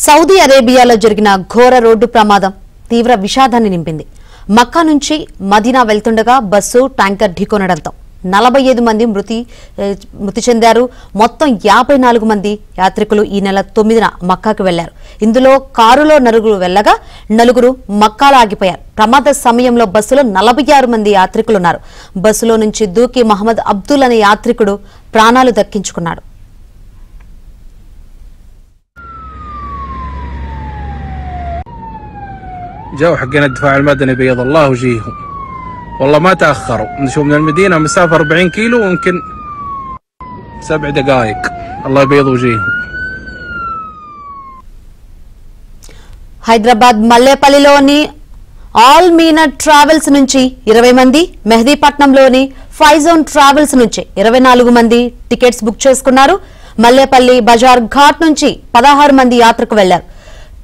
Saudi అరేబియాలో జరిగిన ఘోర రోడ్డు ప్రమాదం తీవ్ర విషాదాన్ని నింపింది. మక్కా నుంచి మదీనా వెళ్తుండగా బస్సు ట్యాంకర్ ఢీకొనడంతో 45 మంది మృతి చెందారు. మొత్తం 54 మంది యాత్రికులు ఈ నెల 9న మక్కాకు వెళ్లారు. ఇందులో కారులో నలుగురు వెళ్లగా నలుగురు మక్కాలో ఆగిపోయారు. ప్రమాద సమయంలో బస్సులో 46 మంది యాత్రికులున్నారు. బస్సులో నుంచి దూకి మహమ్మద్ అబ్దుల్ అనే యాత్రికుడు ప్రాణాలు దక్కించుకున్నాడు. جو حقنا الدفاع المدني بيض الله وجيههم والله ما تأخروا. نشوف من المدينة مسافة 40 كيلو ويمكن 7 دقائق. الله يبيض وجيههم. హైదరాబాద్ మల్లేపల్లిలోని ఆల్ మీనా ట్రావెల్స్ నుంచి 20 మంది, మెహదీపట్నంలోని ఫైజోన్ ట్రావెల్స్ నుంచి 24 మంది టికెట్స్ బుక్ చేసుకున్నారు. మల్లేపల్లి బజార్ ఘాట్ నుంచి 16 మంది యాత్రకు వెళ్లారు.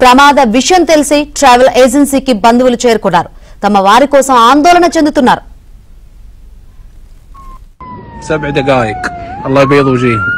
ప్రమాద విషయం తెలిసి ట్రావెల్ ఏజెన్సీకి బంధువులు చేరుకున్నారు. తమ వారి కోసం ఆందోళన చెందుతున్నారు. 7 دقائق. الله يبيض وجيههم.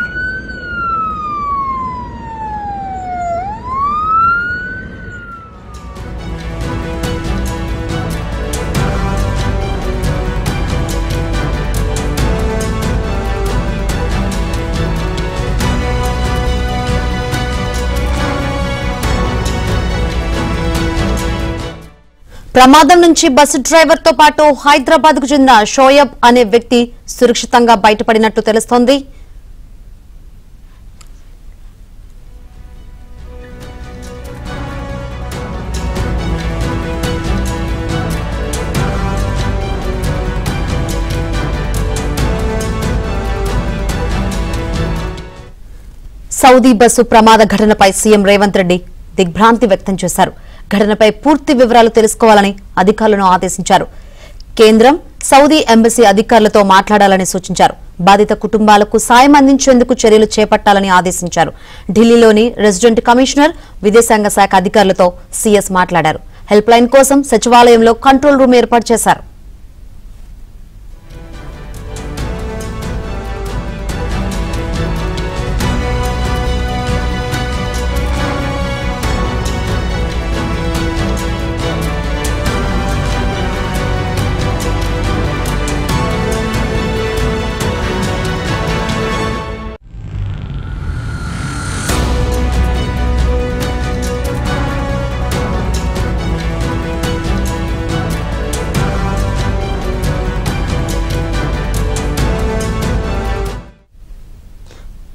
ప్రమాదం నుంచి బస్సు డ్రైవర్ తో పాటు హైదరాబాద్ కు చెందిన షోయబ్ అనే వ్యక్తి సురక్షితంగా బయటపడినట్టు తెలుస్తోంది. సౌదీ బస్సు ప్రమాద ఘటనపై సీఎం రేవంత్ రెడ్డి దిగ్భ్రాంతి వ్యక్తం చేశారు. ఘటనపై పూర్తి వివరాలు తెలుసుకోవాలని అధికారులను ఆదేశించారు. కేంద్రం సౌదీ ఎంబసీ అధికారులతో మాట్లాడాలని సూచించారు. బాధిత కుటుంబాలకు సాయం అందించేందుకు చర్యలు చేపట్టాలని ఆదేశించారు. ఢిల్లీలోని రెసిడెంట్ కమిషనర్, విదేశాంగ శాఖ అధికారులతో సీఎస్ మాట్లాడారు. హెల్ప్ లైన్ కోసం సచివాలయంలో కంట్రోల్ రూమ్ ఏర్పాటు చేశారు.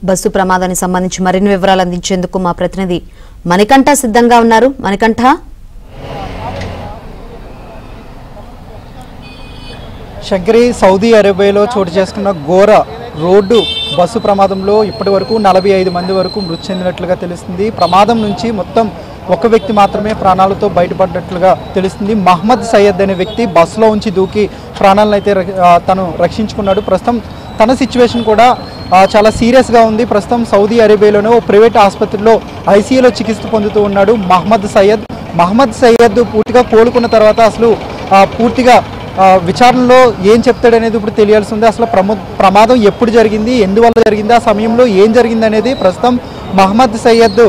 బస్సు ప్రమాదానికి సంబంధించి మరిన్ని వివరాలు అందించేందుకు మా ప్రతినిధి మణికంఠ సిద్ధంగా ఉన్నారు. మణికంఠ, శంకరి, సౌదీ అరేబియాలో చోటు చేసుకున్న ఘోర రోడ్డు బస్సు ప్రమాదంలో ఇప్పటి వరకు 45 మంది వరకు మృతి చెందినట్లుగా తెలుస్తుంది. ప్రమాదం నుంచి మొత్తం ఒక వ్యక్తి మాత్రమే ప్రాణాలతో బయటపడ్డట్లుగా తెలుస్తుంది. మహమ్మద్ సయ్యద్ అనే వ్యక్తి బస్సులో ఉంచి దూకి ప్రాణాలను అయితే తను రక్షించుకున్నాడు. ప్రస్తుతం తన సిచ్యువేషన్ కూడా చాలా సీరియస్గా ఉంది. ప్రస్తుతం సౌదీ అరేబియాలోనే ఓ ప్రైవేట్ ఆసుపత్రిలో ఐసీయూలో చికిత్స పొందుతూ ఉన్నాడు మహమ్మద్ సయ్యద్. పూర్తిగా కోలుకున్న తర్వాత అసలు పూర్తిగా విచారణలో ఏం చెప్తాడనేది ఇప్పుడు తెలియాల్సి ఉంది. అసలు ప్రమాదం ఎప్పుడు జరిగింది, ఎందువల్ల జరిగింది, ఆ సమయంలో ఏం జరిగింది అనేది ప్రస్తుతం మహమ్మద్ సయ్యద్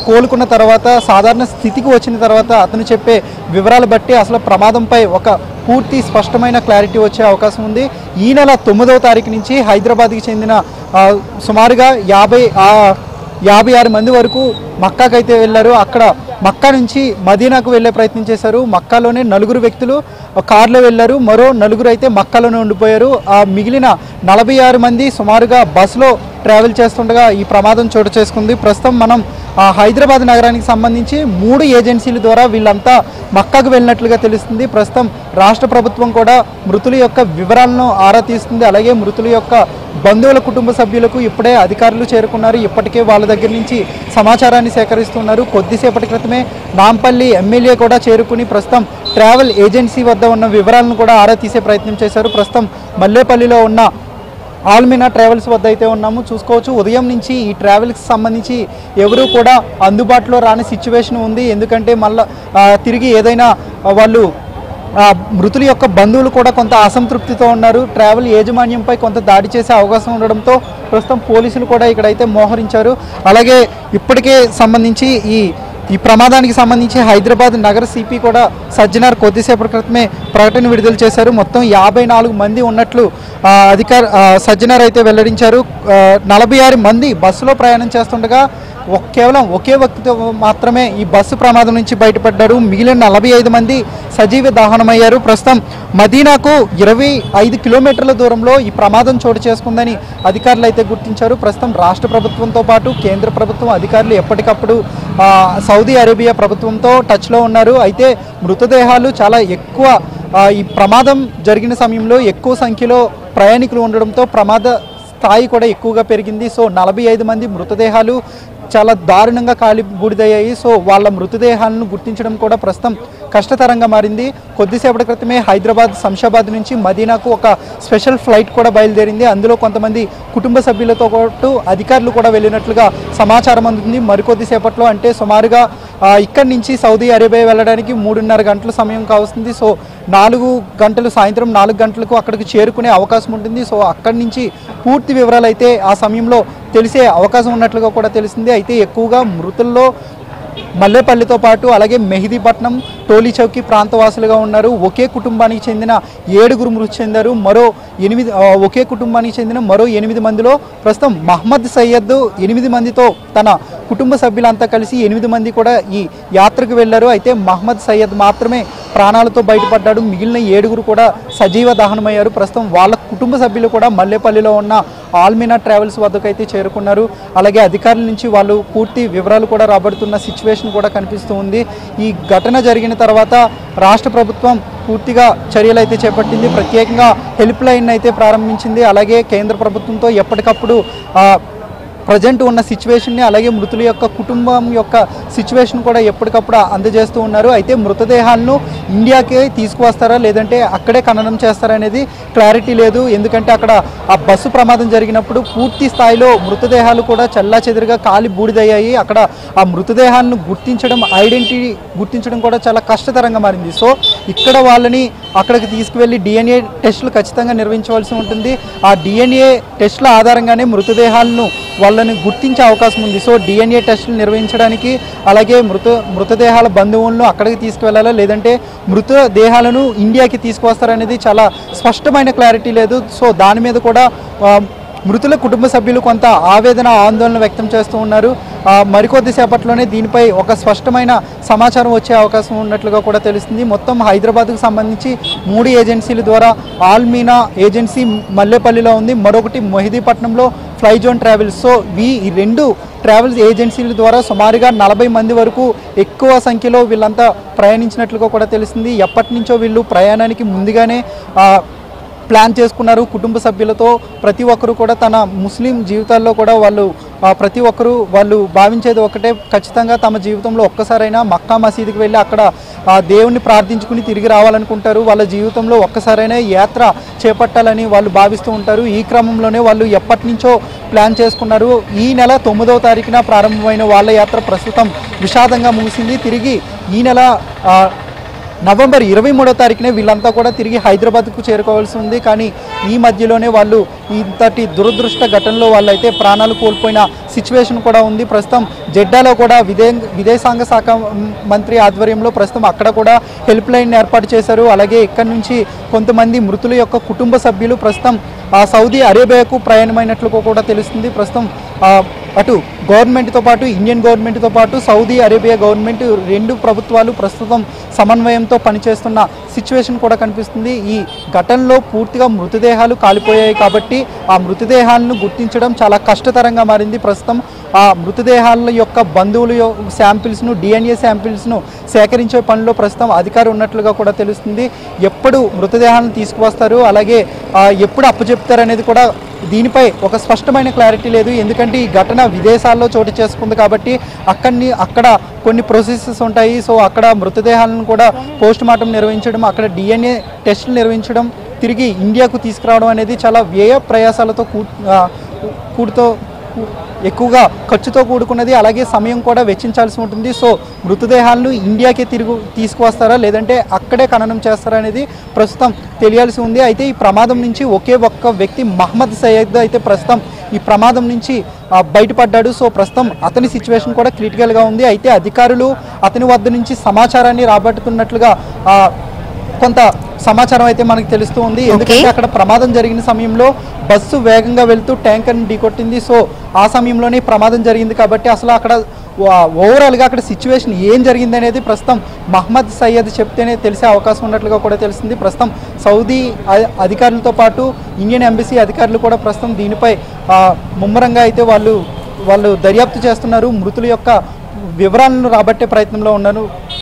కోలుకున్న తర్వాత సాధారణ స్థితికి వచ్చిన తర్వాత అతను చెప్పే వివరాలు బట్టి అసలు ప్రమాదంపై ఒక పూర్తి స్పష్టమైన క్లారిటీ వచ్చే అవకాశం ఉంది. ఈ నెల 9వ తారీఖు నుంచి హైదరాబాద్కి చెందిన సుమారుగా 56 మంది వరకు మక్కాకైతే వెళ్ళారు. అక్కడ మక్కా నుంచి మదీనాకు వెళ్లే ప్రయత్నం చేశారు. మక్కాలోనే 4 వ్యక్తులు కారులో వెళ్లారు. మరో 4 అయితే మక్కాలోనే ఉండిపోయారు. ఆ మిగిలిన 46 మంది సుమారుగా బస్సులో ట్రావెల్ చేస్తుండగా ఈ ప్రమాదం చోటు చేసుకుంది. ప్రస్తుతం మనం హైదరాబాద్ నగరానికి సంబంధించి 3 ఏజెన్సీల ద్వారా వీళ్ళంతా మక్కాకు వెళ్ళినట్లుగా తెలుస్తుంది. ప్రస్తుతం రాష్ట్ర ప్రభుత్వం కూడా మృతుల యొక్క వివరాలను ఆరా తీస్తుంది. అలాగే మృతుల యొక్క బంధువుల కుటుంబ సభ్యులకు ఇప్పుడే అధికారులు చేరుకున్నారు. ఇప్పటికే వాళ్ళ దగ్గర నుంచి సమాచారాన్ని సేకరిస్తున్నారు. కొద్దిసేపటి క్రితమే నాంపల్లి ఎమ్మెల్యే కూడా చేరుకుని ప్రస్తుతం ట్రావెల్ ఏజెన్సీ వద్ద ఉన్న వివరాలను కూడా ఆరా తీసే ప్రయత్నం చేశారు. ప్రస్తుతం మల్లేపల్లిలో ఉన్న ఆల్ మీనా ట్రావెల్స్ వద్ద అయితే ఉన్నాము. చూసుకోవచ్చు, ఉదయం నుంచి ఈ ట్రావెల్స్కి సంబంధించి ఎవరూ కూడా అందుబాటులో రాని సిచ్యువేషన్ ఉంది. ఎందుకంటే మళ్ళీ తిరిగి ఏదైనా వాళ్ళు మృతుల యొక్క బంధువులు కూడా కొంత అసంతృప్తితో ఉన్నారు. ట్రావెల్ యాజమాన్యంపై కొంత దాడి చేసే అవకాశం ఉండడంతో ప్రస్తుతం పోలీసులు కూడా ఇక్కడైతే మోహరించారు. అలాగే ఇప్పటికే సంబంధించి ఈ ప్రమాదానికి సంబంధించి హైదరాబాద్ నగర సిపి కూడా సజ్జనార్ కొద్దిసేపటి క్రితమే ప్రకటన విడుదల చేశారు. మొత్తం 54 మంది ఉన్నట్లు సజ్జనార్ అయితే వెల్లడించారు. 46 మంది బస్సులో ప్రయాణం చేస్తుండగా కేవలం ఒకే వ్యక్తితో మాత్రమే ఈ బస్సు ప్రమాదం నుంచి బయటపడ్డారు. మిగిలిన 45 మంది సజీవ దహనమయ్యారు. ప్రస్తుతం మదీనాకు 25 కిలోమీటర్ల దూరంలో ఈ ప్రమాదం చోటు చేసుకుందని అధికారులు అయితే గుర్తించారు. ప్రస్తుతం రాష్ట్ర ప్రభుత్వంతో పాటు కేంద్ర ప్రభుత్వం అధికారులు ఎప్పటికప్పుడు సౌదీ అరేబియా ప్రభుత్వంతో టచ్లో ఉన్నారు. అయితే మృతదేహాలు చాలా ఎక్కువ ఈ ప్రమాదం జరిగిన సమయంలో ఎక్కువ సంఖ్యలో ప్రయాణికులు ఉండడంతో ప్రమాద స్థాయి కూడా ఎక్కువగా పెరిగింది. సో 45 మంది మృతదేహాలు చాలా దారుణంగా కాలి బూడిదయ్యాయి. సో వాళ్ళ మృతదేహాలను గుర్తించడం కూడా ప్రస్తుతం కష్టతరంగా మారింది. కొద్దిసేపటి క్రితమే హైదరాబాద్ శంషాబాద్ నుంచి మదీనాకు ఒక స్పెషల్ ఫ్లైట్ కూడా బయలుదేరింది. అందులో కొంతమంది కుటుంబ సభ్యులతో పాటు అధికారులు కూడా వెళ్ళినట్లుగా సమాచారం అందుతుంది. మరికొద్దిసేపట్లో అంటే సుమారుగా ఇక్కడి నుంచి సౌదీ అరేబియా వెళ్ళడానికి 3.5 గంటల సమయం కావస్తుంది. సో 4 గంటలు సాయంత్రం 4 గంటలకు అక్కడికి చేరుకునే అవకాశం ఉంటుంది. సో అక్కడి నుంచి పూర్తి వివరాలు అయితే ఆ సమయంలో తెలిసే అవకాశం ఉన్నట్లుగా కూడా తెలిసింది. అయితే ఎక్కువగా మృతుల్లో మల్లేపల్లితో పాటు అలాగే మెహదీపట్నం, టోలీ చౌకీ ప్రాంతవాసులుగా ఉన్నారు. ఒకే కుటుంబానికి చెందిన 7 మృతి చెందారు. ఒకే కుటుంబానికి చెందిన మరో 8 మందిలో ప్రస్తుతం మహమ్మద్ సయ్యద్ 8 మందితో తన కుటుంబ సభ్యులంతా కలిసి 8 మంది కూడా ఈ యాత్రకు వెళ్లారు. అయితే మహమ్మద్ సయ్యద్ మాత్రమే ప్రాణాలతో బయటపడ్డాడు. మిగిలిన 7 కూడా సజీవ దహనమయ్యారు. ప్రస్తుతం వాళ్ళ కుటుంబ సభ్యులు కూడా మల్లేపల్లిలో ఉన్న ఆల్మినా ట్రావెల్స్ వద్దకు అయితే చేరుకున్నారు. అలాగే అధికారుల నుంచి వాళ్ళు పూర్తి వివరాలు కూడా రాబడుతున్న సిచ్యువేషన్ కూడా కనిపిస్తూ ఉంది. ఈ ఘటన జరిగిన తర్వాత రాష్ట్ర ప్రభుత్వం పూర్తిగా చర్యలు అయితే చేపట్టింది. ప్రత్యేకంగా హెల్ప్ లైన్ అయితే ప్రారంభించింది. అలాగే కేంద్ర ప్రభుత్వంతో ఎప్పటికప్పుడు ప్రజెంట్ ఉన్న సిచ్యువేషన్ని అలాగే మృతుల యొక్క కుటుంబం యొక్క సిచ్యువేషన్ కూడా ఎప్పటికప్పుడు అందజేస్తూ ఉన్నారు. అయితే మృతదేహాలను ఇండియాకి తీసుకువస్తారా లేదంటే అక్కడే ఖననం చేస్తారా అనేది క్లారిటీ లేదు. ఎందుకంటే అక్కడ ఆ బస్సు ప్రమాదం జరిగినప్పుడు పూర్తి స్థాయిలో మృతదేహాలు కూడా చెల్లాచెదురుగా కాలి బూడిదయ్యాయి. అక్కడ ఆ మృతదేహాలను ఐడెంటిటీ గుర్తించడం కూడా చాలా కష్టతరంగా మారింది. సో ఇక్కడ వాళ్ళని అక్కడికి తీసుకువెళ్ళి డిఎన్ఏ టెస్టులు ఖచ్చితంగా నిర్వహించవలసి ఉంటుంది. ఆ డిఎన్ఏ టెస్టుల ఆధారంగానే మృతదేహాలను వాళ్ళని గుర్తించే అవకాశం ఉంది. సో డిఎన్ఏ టెస్టులు నిర్వహించడానికి అలాగే మృతదేహాల బంధువులను అక్కడికి తీసుకువెళ్ళాలా లేదంటే మృతదేహాలను ఇండియాకి తీసుకువస్తారనేది చాలా స్పష్టమైన క్లారిటీ లేదు. సో దాని మీద కూడా మృతుల కుటుంబ సభ్యులు కొంత ఆందోళన వ్యక్తం చేస్తూ ఉన్నారు. మరికొద్దిసేపట్లోనే దీనిపై ఒక స్పష్టమైన సమాచారం వచ్చే అవకాశం ఉన్నట్లుగా కూడా తెలుస్తుంది. మొత్తం హైదరాబాద్కు సంబంధించి 3 ఏజెన్సీల ద్వారా ఆల్మీనా ఏజెన్సీ మల్లేపల్లిలో ఉంది, మరొకటి మెహదీపట్నంలో ఫ్లై జోన్ ట్రావెల్స్. సో ఈ 2 ట్రావెల్స్ ఏజెన్సీల ద్వారా సుమారుగా 40 మంది వరకు ఎక్కువ సంఖ్యలో వీళ్ళంతా ప్రయాణించినట్లుగా కూడా తెలుస్తుంది. ఎప్పటి నుంచో వీళ్ళు ప్రయాణానికి ముందుగానే ప్లాన్ చేసుకున్నారు. కుటుంబ సభ్యులతో ప్రతి ఒక్కరు కూడా తన ముస్లిం జీవితాల్లో కూడా ప్రతి ఒక్కరు వాళ్ళు భావించేది ఒకటే, ఖచ్చితంగా తమ జీవితంలో ఒక్కసారైనా మక్కా మసీదుకి వెళ్ళి అక్కడ దేవుణ్ణి ప్రార్థించుకుని తిరిగి రావాలనుకుంటారు. వాళ్ళ జీవితంలో ఒక్కసారైనా యాత్ర చేపట్టాలని వాళ్ళు భావిస్తూ ఉంటారు. ఈ క్రమంలోనే వాళ్ళు ఎప్పటి నుంచో ప్లాన్ చేసుకున్నారు. ఈ నెల 9వ తారీఖున ప్రారంభమైన వాళ్ళ యాత్ర ప్రస్తుతం విషాదంగా ముగిసింది. తిరిగి ఈ నెల నవంబర్ 23వ తారీఖునే వీళ్ళంతా కూడా తిరిగి హైదరాబాద్కు చేరుకోవాల్సి ఉంది. కానీ ఈ మధ్యలోనే వాళ్ళు ఇంతటి దురదృష్ట ఘటనలో వాళ్ళైతే ప్రాణాలు కోల్పోయిన సిచ్యువేషన్ కూడా ఉంది. ప్రస్తుతం జెడ్డాలో కూడా విదేశాంగ శాఖ మంత్రి ఆధ్వర్యంలో ప్రస్తుతం అక్కడ కూడా హెల్ప్ లైన్ ఏర్పాటు చేశారు. అలాగే ఇక్కడ నుంచి కొంతమంది మృతుల యొక్క కుటుంబ సభ్యులు ప్రస్తుతం సౌదీ అరేబియాకు ప్రయాణమైనట్లు కూడా తెలుస్తుంది. ప్రస్తుతం అటు గవర్నమెంట్తో పాటు ఇండియన్ గవర్నమెంట్తో పాటు సౌదీ అరేబియా గవర్నమెంట్ 2 ప్రభుత్వాలు ప్రస్తుతం సమన్వయంతో పనిచేస్తున్న సిచ్యువేషన్ కూడా కనిపిస్తుంది. ఈ ఘటనలో పూర్తిగా మృతదేహాలు కాలిపోయాయి కాబట్టి ఆ మృతదేహాలను గుర్తించడం చాలా కష్టతరంగా మారింది. ప్రస్తుతం ఆ మృతదేహాల యొక్క బంధువుల శాంపిల్స్ను డిఎన్ఏ శాంపిల్స్ను సేకరించే పనిలో ప్రస్తుతం అధికారి ఉన్నట్లుగా కూడా తెలుస్తుంది. ఎప్పుడు మృతదేహాలను తీసుకువస్తారు అలాగే ఎప్పుడు అప్పచెప్తారనేది కూడా దీనిపై ఒక స్పష్టమైన క్లారిటీ లేదు. ఎందుకంటే ఈ ఘటన విదేశాల్లో చోటు చేసుకుంది కాబట్టి అక్కడ కొన్ని ప్రాసెసెస్ ఉంటాయి. సో అక్కడ మృతదేహాలను కూడా పోస్ట్ మార్టం నిర్వహించడం, అక్కడ డిఎన్ఏ టెస్టులు నిర్వహించడం, తిరిగి ఇండియాకు తీసుకురావడం అనేది చాలా వ్యయ ప్రయాసాలతో ఎక్కువగా ఖర్చుతో కూడుకున్నది, అలాగే సమయం కూడా వెచ్చించాల్సి ఉంటుంది. సో మృతదేహాలను ఇండియాకే తీసుకువస్తారా లేదంటే అక్కడే ఖననం చేస్తారా అనేది ప్రస్తుతం తెలియాల్సి ఉంది. అయితే ఈ ప్రమాదం నుంచి ఒకే ఒక్క వ్యక్తి మహమ్మద్ సయ్యద్ అయితే ప్రస్తుతం ఈ ప్రమాదం నుంచి బయటపడ్డాడు. సో ప్రస్తుతం అతని సిచ్యువేషన్ కూడా క్రిటికల్గా ఉంది. అయితే అధికారులు అతని వద్ద నుంచి సమాచారాన్ని రాబట్టుతున్నట్లుగా కొంత సమాచారం అయితే మనకు తెలుస్తూ ఉంది. ఎందుకంటే అక్కడ ప్రమాదం జరిగిన సమయంలో బస్సు వేగంగా వెళ్తూ ట్యాంకర్ని ఢీకొట్టింది. సో ఆ సమయంలోనే ప్రమాదం జరిగింది కాబట్టి అసలు అక్కడ ఓవరాల్గా అక్కడ సిచ్యువేషన్ ఏం జరిగింది అనేది ప్రస్తుతం మహమ్మద్ సయ్యద్ చెప్తేనే తెలిసే అవకాశం ఉన్నట్లుగా కూడా తెలుస్తుంది. ప్రస్తుతం సౌదీ అధికారులతో పాటు ఇండియన్ ఎంబసీ అధికారులు కూడా ప్రస్తుతం దీనిపై ముమ్మరంగా అయితే వాళ్ళు దర్యాప్తు చేస్తున్నారు. మృతుల యొక్క వివరాలను రాబట్టే ప్రయత్నంలో ఉన్నారు.